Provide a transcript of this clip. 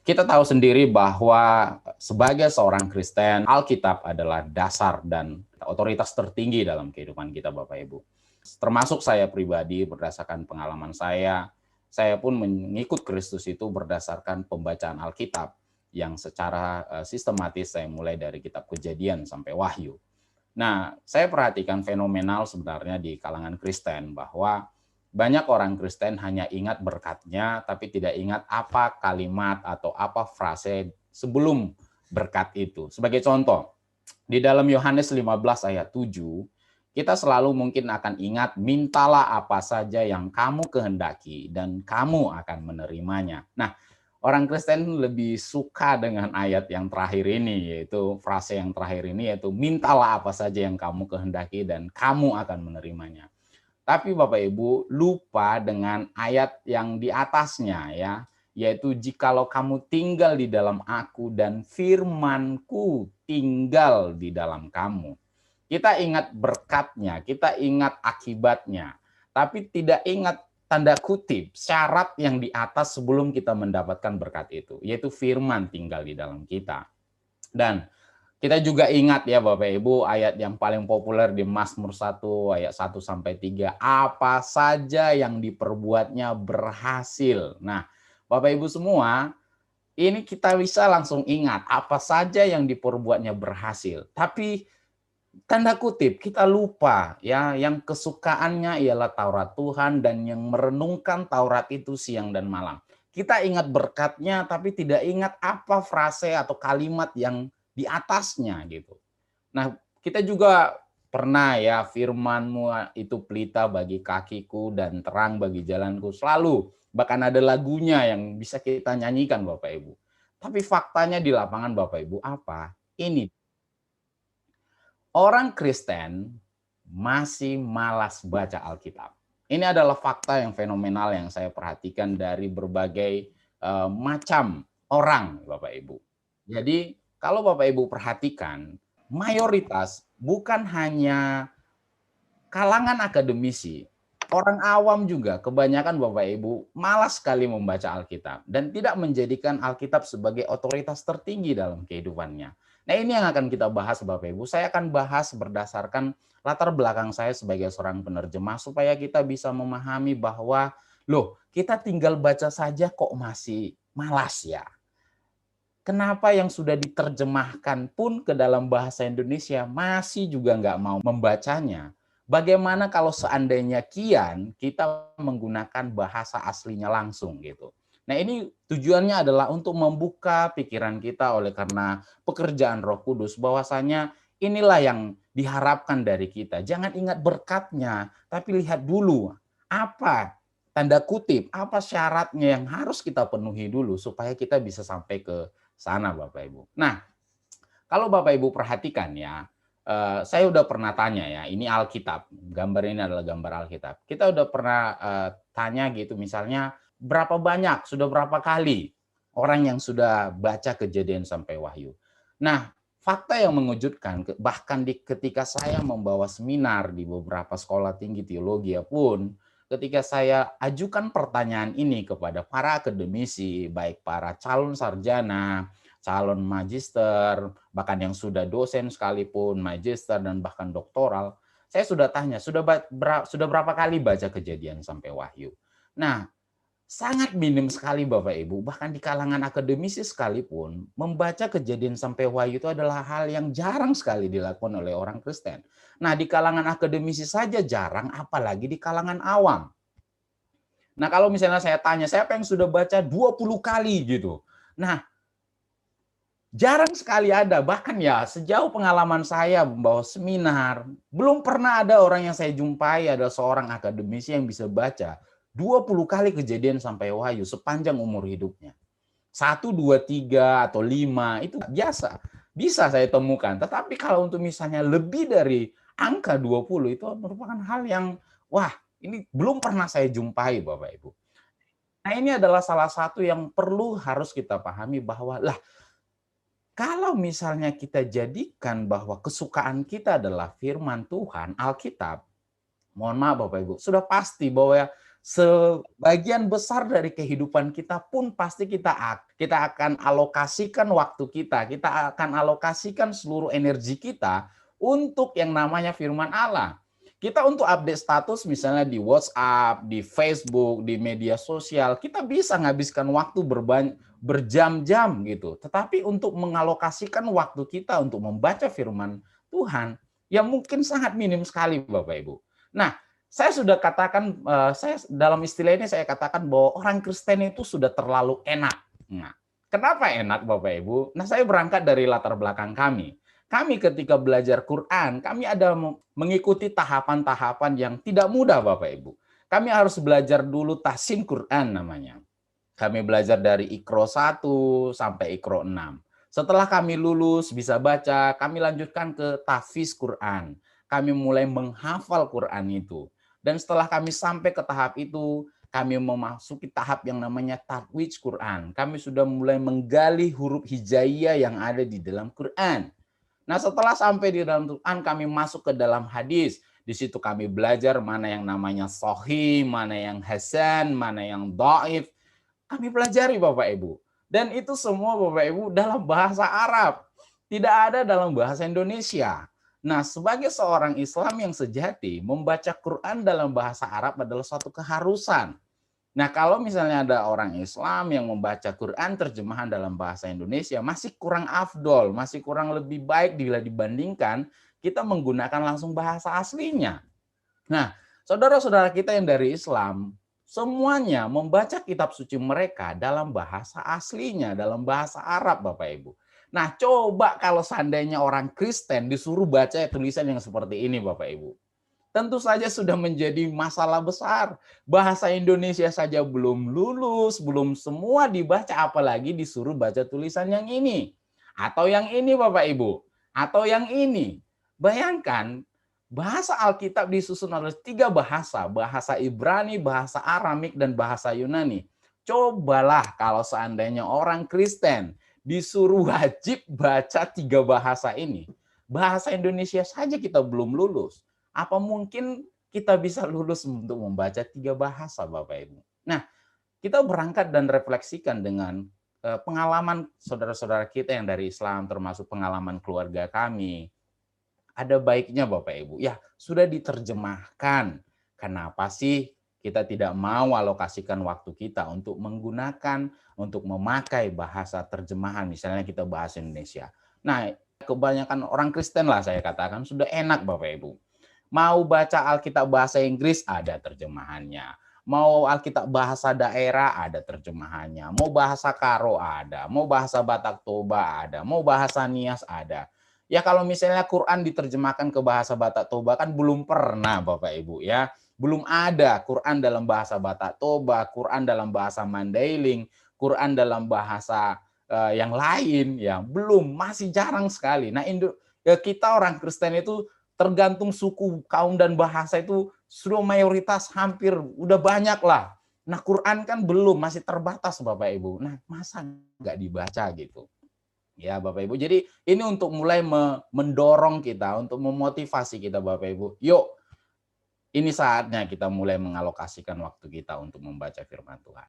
Kita tahu sendiri bahwa sebagai seorang Kristen, Alkitab adalah dasar dan otoritas tertinggi dalam kehidupan kita, Bapak Ibu. Termasuk saya pribadi, berdasarkan pengalaman saya pun mengikut Kristus itu berdasarkan pembacaan Alkitab yang secara sistematis saya mulai dari kitab Kejadian sampai Wahyu. Nah, saya perhatikan fenomenal sebenarnya di kalangan Kristen bahwa banyak orang Kristen hanya ingat berkatnya, tapi tidak ingat apa kalimat atau apa frase sebelum berkat itu. Sebagai contoh, di dalam Yohanes 15 ayat 7, kita selalu mungkin akan ingat, mintalah apa saja yang kamu kehendaki dan kamu akan menerimanya. Nah, orang Kristen lebih suka dengan ayat yang terakhir ini, yaitu frase yang terakhir ini, yaitu mintalah apa saja yang kamu kehendaki dan kamu akan menerimanya. Tapi Bapak Ibu lupa dengan ayat yang di atasnya ya, yaitu jikalau kamu tinggal di dalam aku dan firmanku tinggal di dalam kamu. Kita ingat berkatnya, kita ingat akibatnya, tapi tidak ingat tanda kutip syarat yang di atas sebelum kita mendapatkan berkat itu, yaitu firman tinggal di dalam kita. Dan kita juga ingat ya Bapak Ibu ayat yang paling populer di Mazmur 1 ayat 1 sampai 3, apa saja yang diperbuatnya berhasil. Nah, Bapak Ibu semua, ini kita bisa langsung ingat apa saja yang diperbuatnya berhasil. Tapi tanda kutip kita lupa ya, yang kesukaannya ialah Taurat Tuhan dan yang merenungkan Taurat itu siang dan malam. Kita ingat berkatnya tapi tidak ingat apa frase atau kalimat yang di atasnya gitu. Nah, kita juga pernah ya, firman-Mu itu pelita bagi kakiku dan terang bagi jalanku, selalu. Bahkan ada lagunya yang bisa kita nyanyikan Bapak Ibu. Tapi faktanya di lapangan Bapak Ibu apa? Ini orang Kristen masih malas baca Alkitab. Ini adalah fakta yang fenomenal yang saya perhatikan dari berbagai macam orang Bapak Ibu. Jadi kalau Bapak Ibu perhatikan, mayoritas bukan hanya kalangan akademisi, orang awam juga kebanyakan Bapak Ibu malas sekali membaca Alkitab dan tidak menjadikan Alkitab sebagai otoritas tertinggi dalam kehidupannya. Nah, ini yang akan kita bahas Bapak Ibu. Saya akan bahas berdasarkan latar belakang saya sebagai seorang penerjemah supaya kita bisa memahami bahwa loh, kita tinggal baca saja kok masih malas ya. Kenapa yang sudah diterjemahkan pun ke dalam bahasa Indonesia masih juga nggak mau membacanya? Bagaimana kalau seandainya kian kita menggunakan bahasa aslinya langsung gitu? Nah, ini tujuannya adalah untuk membuka pikiran kita oleh karena pekerjaan Roh Kudus bahwasanya inilah yang diharapkan dari kita. Jangan ingat berkatnya, tapi lihat dulu apa tanda kutip, apa syaratnya yang harus kita penuhi dulu supaya kita bisa sampai ke sana Bapak Ibu. Nah, kalau Bapak Ibu perhatikan ya, saya udah pernah tanya ya, ini Alkitab, gambar ini adalah gambar Alkitab. Kita udah pernah tanya gitu misalnya, berapa banyak, sudah berapa kali orang yang sudah baca Kejadian sampai Wahyu. Nah, fakta yang mengejutkan, bahkan ketika saya membawa seminar di beberapa sekolah tinggi teologi pun, ketika saya ajukan pertanyaan ini kepada para akademisi, baik para calon sarjana, calon magister, bahkan yang sudah dosen sekalipun, magister dan bahkan doktoral, saya sudah tanya, sudah berapa kali baca Kejadian sampai Wahyu? Nah, sangat minim sekali Bapak Ibu, bahkan di kalangan akademisi sekalipun, membaca Kejadian sampai Wahyu itu adalah hal yang jarang sekali dilakukan oleh orang Kristen. Nah, di kalangan akademisi saja jarang, apalagi di kalangan awam. Nah, kalau misalnya saya tanya, siapa yang sudah baca 20 kali gitu? Nah, jarang sekali ada, bahkan ya sejauh pengalaman saya membawa seminar, belum pernah ada orang yang saya jumpai, ada seorang akademisi yang bisa baca 20 kali Kejadian sampai Wahyu sepanjang umur hidupnya. 1, 2, 3, atau 5, itu biasa. Bisa saya temukan. Tetapi kalau untuk misalnya lebih dari angka 20, itu merupakan hal yang, wah, ini belum pernah saya jumpai Bapak Ibu. Nah, ini adalah salah satu yang perlu harus kita pahami bahwa, lah, kalau misalnya kita jadikan bahwa kesukaan kita adalah firman Tuhan, Alkitab, mohon maaf Bapak Ibu, sudah pasti bahwa sebagian besar dari kehidupan kita pun pasti kita akan alokasikan waktu kita akan alokasikan seluruh energi kita untuk yang namanya firman Allah. Kita untuk update status misalnya di WhatsApp, di Facebook, di media sosial, kita bisa menghabiskan waktu berjam-jam gitu. Tetapi untuk mengalokasikan waktu kita untuk membaca firman Tuhan, yang mungkin sangat minim sekali Bapak Ibu. Nah, saya sudah katakan, saya dalam istilah ini saya katakan bahwa orang Kristen itu sudah terlalu enak. Nah, kenapa enak Bapak Ibu? Nah, saya berangkat dari latar belakang kami. Kami ketika belajar Quran, kami ada mengikuti tahapan-tahapan yang tidak mudah Bapak Ibu. Kami harus belajar dulu tahsin Quran namanya. Kami belajar dari Iqra 1 sampai Iqra 6. Setelah kami lulus bisa baca, kami lanjutkan ke tahfiz Quran. Kami mulai menghafal Quran itu. Dan setelah kami sampai ke tahap itu, kami memasuki tahap yang namanya tatwij Quran. Kami sudah mulai menggali huruf hijaiyah yang ada di dalam Quran. Nah, setelah sampai di dalam Quran, kami masuk ke dalam hadis. Di situ kami belajar mana yang namanya sahih, mana yang hasan, mana yang dhaif. Kami pelajari Bapak Ibu. Dan itu semua Bapak Ibu dalam bahasa Arab. Tidak ada dalam bahasa Indonesia. Nah, sebagai seorang Islam yang sejati, membaca Quran dalam bahasa Arab adalah suatu keharusan. Nah, kalau misalnya ada orang Islam yang membaca Quran terjemahan dalam bahasa Indonesia, masih kurang afdol, masih kurang lebih baik bila dibandingkan kita menggunakan langsung bahasa aslinya. Nah, saudara-saudara kita yang dari Islam, semuanya membaca kitab suci mereka dalam bahasa aslinya, dalam bahasa Arab, Bapak Ibu. Nah, coba kalau seandainya orang Kristen disuruh baca tulisan yang seperti ini, Bapak Ibu. Tentu saja sudah menjadi masalah besar. Bahasa Indonesia saja belum lulus, belum semua dibaca, apalagi disuruh baca tulisan yang ini. Atau yang ini Bapak Ibu. Atau yang ini. Bayangkan, bahasa Alkitab disusun oleh 3 bahasa. Bahasa Ibrani, bahasa Aramik, dan bahasa Yunani. Cobalah kalau seandainya orang Kristen disuruh wajib baca 3 bahasa ini. Bahasa Indonesia saja kita belum lulus. Apa mungkin kita bisa lulus untuk membaca 3 bahasa, Bapak Ibu? Nah, kita berangkat dan refleksikan dengan pengalaman saudara-saudara kita yang dari Islam, termasuk pengalaman keluarga kami. Ada baiknya, Bapak Ibu, ya sudah diterjemahkan. Kenapa sih kita tidak mau alokasikan waktu kita untuk menggunakan, untuk memakai bahasa terjemahan, misalnya kita bahasa Indonesia. Nah, kebanyakan orang Kristen lah saya katakan, sudah enak, Bapak Ibu. Mau baca Alkitab bahasa Inggris, ada terjemahannya. Mau Alkitab bahasa daerah, ada terjemahannya. Mau bahasa Karo, ada. Mau bahasa Batak Toba, ada. Mau bahasa Nias, ada. Ya kalau misalnya Quran diterjemahkan ke bahasa Batak Toba kan belum pernah Bapak Ibu ya. Belum ada Quran dalam bahasa Batak Toba, Quran dalam bahasa Mandailing, Quran dalam bahasa yang lain ya. Belum, masih jarang sekali. Nah, kita orang Kristen itu tergantung suku, kaum, dan bahasa itu sudah mayoritas hampir udah banyak lah. Nah, Quran kan belum, masih terbatas Bapak Ibu. Nah, masa nggak dibaca gitu? Ya Bapak Ibu, jadi ini untuk mulai mendorong kita, untuk memotivasi kita Bapak Ibu. Yuk, ini saatnya kita mulai mengalokasikan waktu kita untuk membaca firman Tuhan.